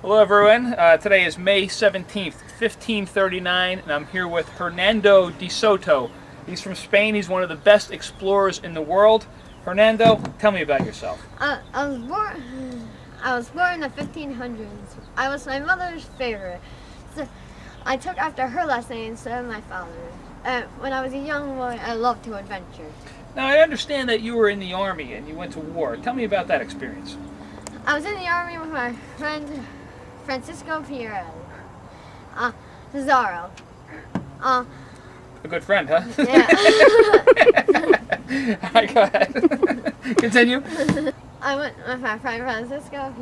Hello everyone, today is May 17th, 1539, and I'm here with Hernando Desoto. He's from Spain, he's one of the best explorers in the world. Hernando, tell me about yourself. I was born in the 1500s. I was my mother's favorite. So I took after her last name instead of my father's. When I was a young boy, I loved to adventure. Now I understand that you were in the army and you went to war. Tell me about that experience. I was in the army with my friend Francisco Pierre, Pizarro. A good friend, huh? Yeah. All right, go ahead. Continue. I went with my friend Francisco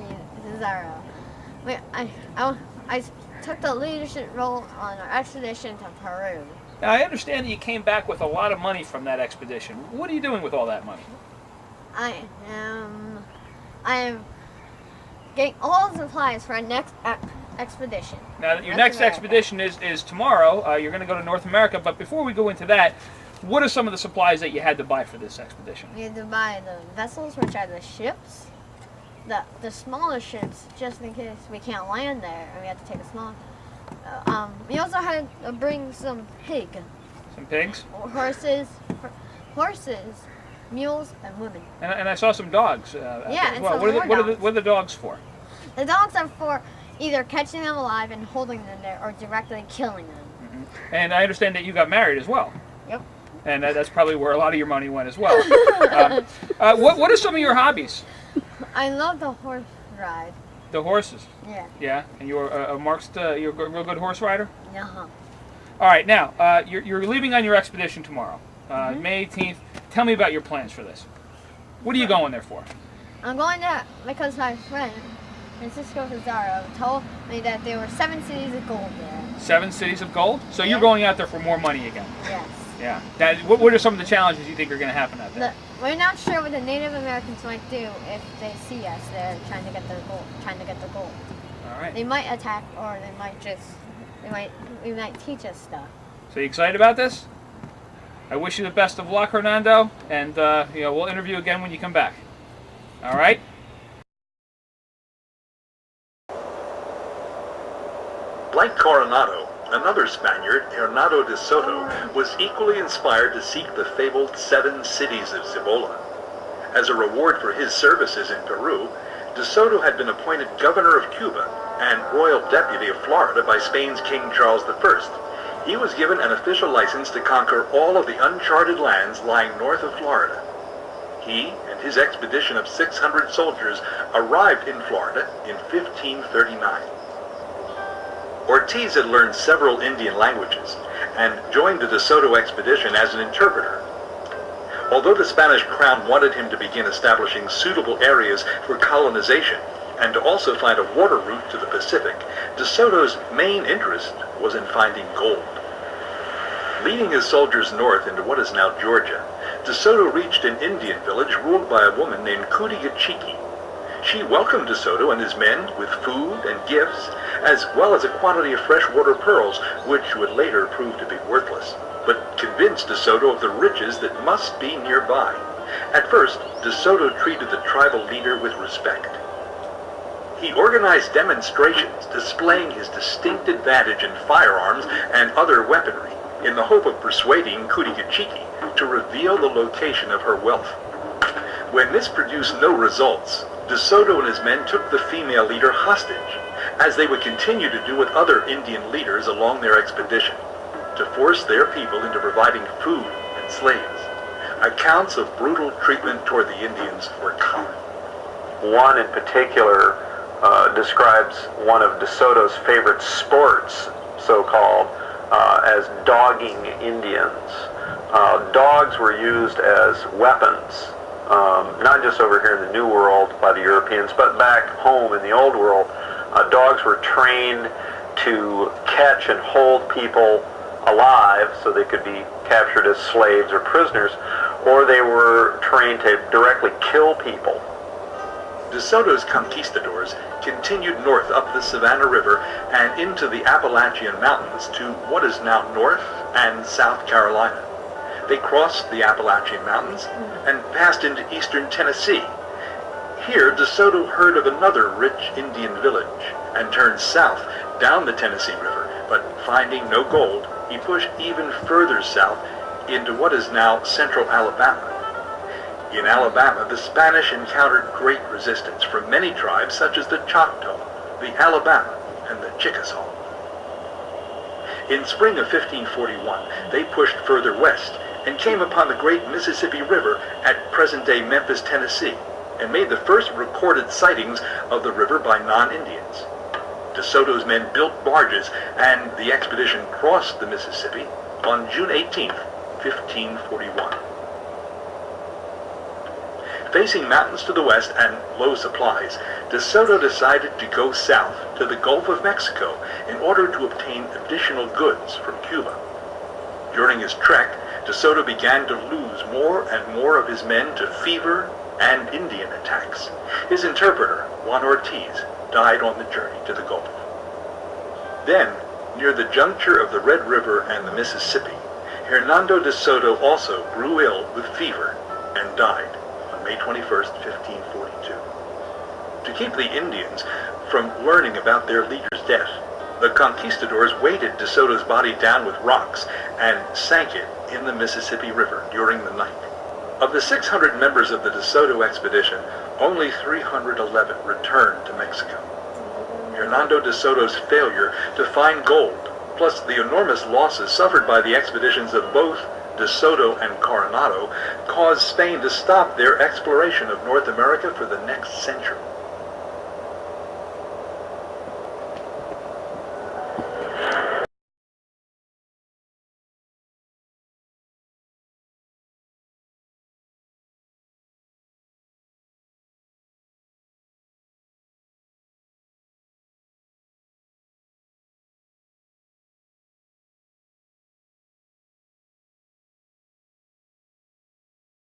Pizarro. I took the leadership role on our expedition to Peru. Now I understand that you came back with a lot of money from that expedition. What are you doing with all that money? I am getting all the supplies for our next expedition. Now, your next expedition is tomorrow. You're going to go to North America, but before we go into that, what are some of the supplies that you had to buy for this expedition? We had to buy the vessels, which are the ships, the smaller ships, just in case we can't land there, and we have to take a small. We also had to bring some Some pigs? horses, mules, and women. And I saw some dogs. Yeah, as well. and What are the dogs for? The dogs are for either catching them alive and holding them there, or directly killing them. Mm-hmm. And I understand that you got married as well. Yep. And that's probably where a lot of your money went as well. What are some of your hobbies? I love the horse ride. The horses. Yeah. Yeah, and you're you're a real good horse rider. Uh-huh. All right, now you're leaving on your expedition tomorrow, May 18th. Tell me about your plans for this. What are you going there for? I'm going to because my friend Francisco Pizarro told me that there were 7 cities of gold there. 7 cities of gold. So Yeah. you're going out there for more money again. Yes. Yeah. What are some of the challenges you think are going to happen out there? We're not sure what the Native Americans might do if they see us there trying to get the gold. All right. They might attack, or we might teach us stuff. So you excited about this? I wish you the best of luck, Hernando, and we'll interview again when you come back. All right. Like Coronado, another Spaniard, Hernando de Soto, was equally inspired to seek the fabled 7 cities of Cibola. As a reward for his services in Peru, de Soto had been appointed governor of Cuba and royal deputy of Florida by Spain's King Charles I. He was given an official license to conquer all of the uncharted lands lying north of Florida. He and his expedition of 600 soldiers arrived in Florida in 1539. Ortiz had learned several Indian languages and joined the De Soto expedition as an interpreter. Although the Spanish crown wanted him to begin establishing suitable areas for colonization and to also find a water route to the Pacific, De Soto's main interest was in finding gold. Leading his soldiers north into what is now Georgia, De Soto reached an Indian village ruled by a woman named Kudigachiki. She welcomed De Soto and his men with food and gifts, as well as a quantity of freshwater pearls, which would later prove to be worthless, but convinced De Soto of the riches that must be nearby. At first, De Soto treated the tribal leader with respect. He organized demonstrations displaying his distinct advantage in firearms and other weaponry, in the hope of persuading Kudigachiki to reveal the location of her wealth. When this produced no results, De Soto and his men took the female leader hostage, as they would continue to do with other Indian leaders along their expedition, to force their people into providing food and slaves. Accounts of brutal treatment toward the Indians were common. One in particular describes one of De Soto's favorite sports, so-called, as dogging Indians. Dogs were used as weapons, not just over here in the New World by the Europeans, but back home in the Old World. Dogs were trained to catch and hold people alive so they could be captured as slaves or prisoners, or they were trained to directly kill people. De Soto's conquistadors continued north up the Savannah River and into the Appalachian Mountains to what is now North and South Carolina. They crossed the Appalachian Mountains and passed into eastern Tennessee. Here, DeSoto heard of another rich Indian village and turned south down the Tennessee River, but finding no gold, he pushed even further south into what is now central Alabama. In Alabama, the Spanish encountered great resistance from many tribes such as the Choctaw, the Alabama, and the Chickasaw. In spring of 1541, they pushed further west and came upon the great Mississippi River at present-day Memphis, Tennessee, and made the first recorded sightings of the river by non-Indians. DeSoto's men built barges, and the expedition crossed the Mississippi on June 18, 1541. Facing mountains to the west and low supplies, DeSoto decided to go south to the Gulf of Mexico in order to obtain additional goods from Cuba. During his trek, DeSoto began to lose more and more of his men to fever and Indian attacks. His interpreter, Juan Ortiz, died on the journey to the Gulf. Then, near the juncture of the Red River and the Mississippi, Hernando de Soto also grew ill with fever and died on May 21, 1542. To keep the Indians from learning about their leader's death, the conquistadors weighted De Soto's body down with rocks and sank it in the Mississippi River during the night. Of the 600 members of the De Soto expedition, only 311 returned to Mexico. Hernando de Soto's failure to find gold, plus the enormous losses suffered by the expeditions of both De Soto and Coronado, caused Spain to stop their exploration of North America for the next century.